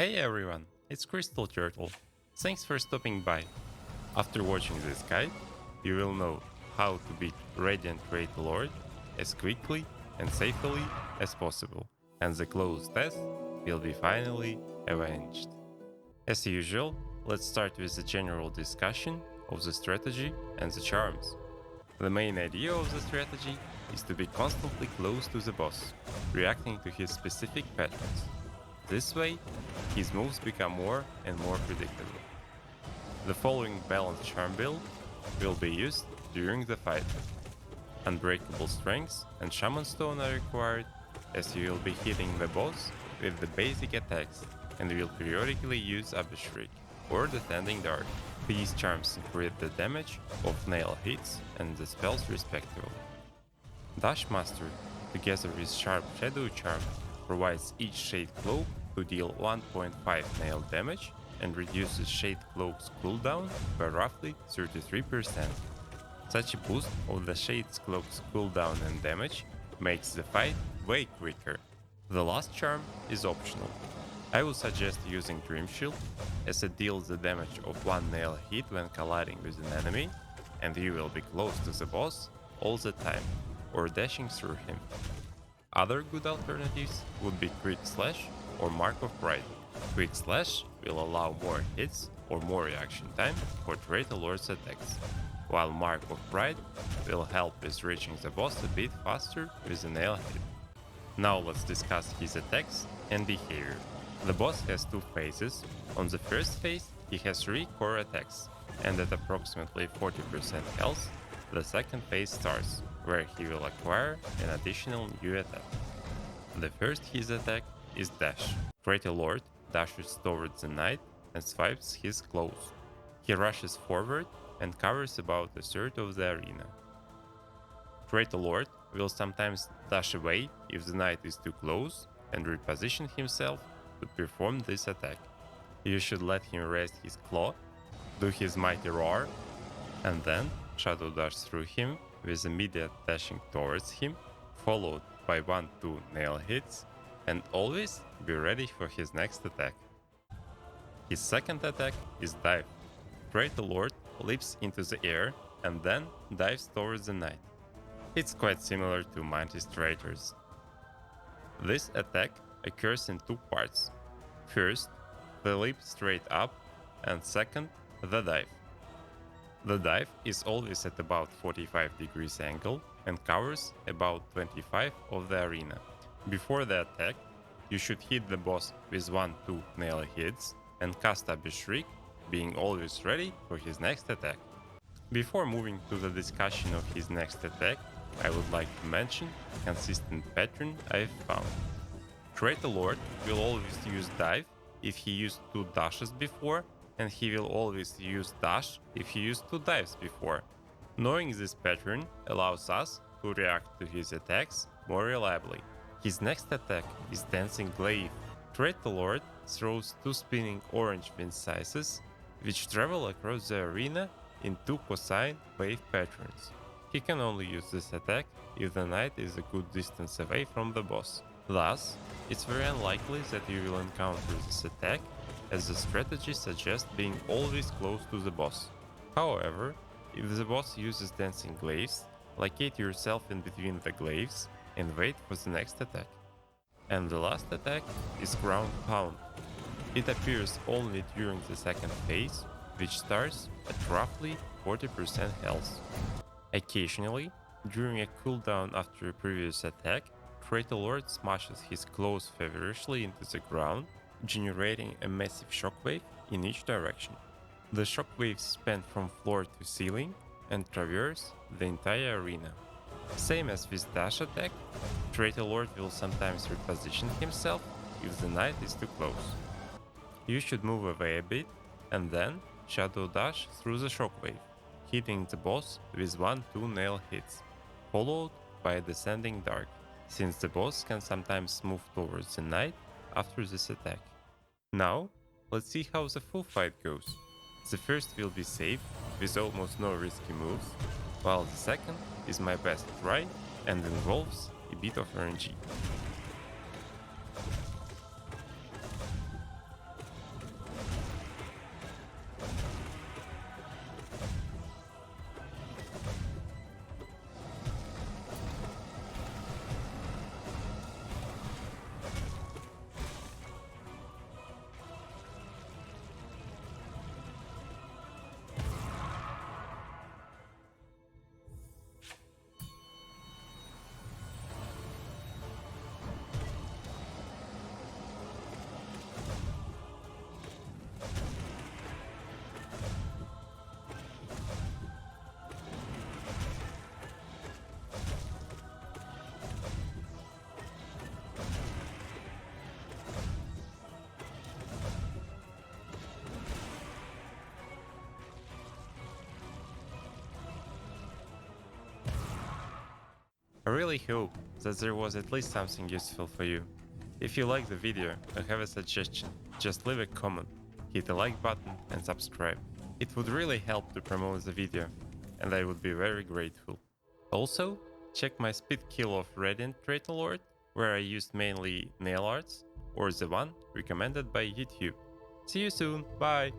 Hey everyone, it's CrystalTurtle. Thanks for stopping by. After watching this guide, you will know how to beat Radiant Traitor Lord as quickly and safely as possible, and the closed test will be finally avenged. As usual, let's start with a general discussion of the strategy and the charms. The main idea of the strategy is to be constantly close to the boss, reacting to his specific patterns. This way, his moves become more and more predictable. The following balanced charm build will be used during the fight. Unbreakable strengths and Shaman Stone are required, as you will be hitting the boss with the basic attacks and will periodically use Abhishek or the Standing Dart. These charms increase the damage of nail hits and the spells respectively. Dash Master, together with Sharp Shadow Charm, provides each Shade Cloak to deal 1.5 nail damage and reduces Shade Cloak's cooldown by roughly 33%. Such a boost of the Shade Cloak's cooldown and damage makes the fight way quicker. The last charm is optional. I would suggest using Dream Shield, as it deals the damage of one nail hit when colliding with an enemy, and you will be close to the boss all the time, or dashing through him. Other good alternatives would be Quick Slash or Mark of Pride. Quick Slash will allow more hits or more reaction time for Traitor Lord's attacks, while Mark of Pride will help with reaching the boss a bit faster with a nail hit. Now let's discuss his attacks and behavior. The boss has two phases. On the first phase, he has 3 core attacks, and at approximately 40% health, the second phase starts, where he will acquire an additional new attack. The first his attack is Dash. Traitor Lord dashes towards the knight and swipes his claws. He rushes forward and covers about a third of the arena. Traitor Lord will sometimes dash away if the knight is too close and reposition himself to perform this attack. You should let him raise his claw, do his mighty roar, and then shadow dash through him with immediate dashing towards him, followed by 1-2 nail hits, and always be ready for his next attack. His second attack is Dive. Traitor Lord leaps into the air and then dives towards the knight. It's quite similar to Mantis Traitors. This attack occurs in 2 parts. First, the leap straight up, and second, the dive. The dive is always at about 45 degrees angle and covers about 25 of the arena. Before the attack, you should hit the boss with 1-2 nail hits and cast Abhishek, being always ready for his next attack. Before moving to the discussion of his next attack, I would like to mention a consistent pattern I've found. Traitor Lord will always use dive if he used 2 dashes before, and he will always use dash if he used 2 dives before. Knowing this pattern allows us to react to his attacks more reliably. His next attack is Dancing Glaive. Traitor Lord throws 2 spinning orange wind slices, which travel across the arena in 2 cosine wave patterns. He can only use this attack if the knight is a good distance away from the boss. Thus, it's very unlikely that you will encounter this attack, as the strategy suggests being always close to the boss. However, if the boss uses Dancing Glaives, locate yourself in between the glaives and wait for the next attack. And the last attack is Ground Pound. It appears only during the second phase, which starts at roughly 40% health. Occasionally, during a cooldown after a previous attack, Traitor Lord smashes his claws feverishly into the ground, generating a massive shockwave in each direction. The shockwaves span from floor to ceiling and traverse the entire arena. Same as with dash attack, Traitor Lord will sometimes reposition himself if the knight is too close. You should move away a bit and then shadow dash through the shockwave, hitting the boss with 1-2 nail hits, followed by a descending dart, since the boss can sometimes move towards the knight after this attack. Now, let's see how the full fight goes. The first will be safe, with almost no risky moves, while the second is my best try and involves a bit of RNG. really hope that there was at least something useful for you. If you like the video or have a suggestion, just leave a comment, hit the like button and subscribe. It would really help to promote the video, and I would be very grateful. Also, check my speed kill of Radiant Traitor Lord, where I used mainly nail arts, or the one recommended by YouTube. See you soon, bye!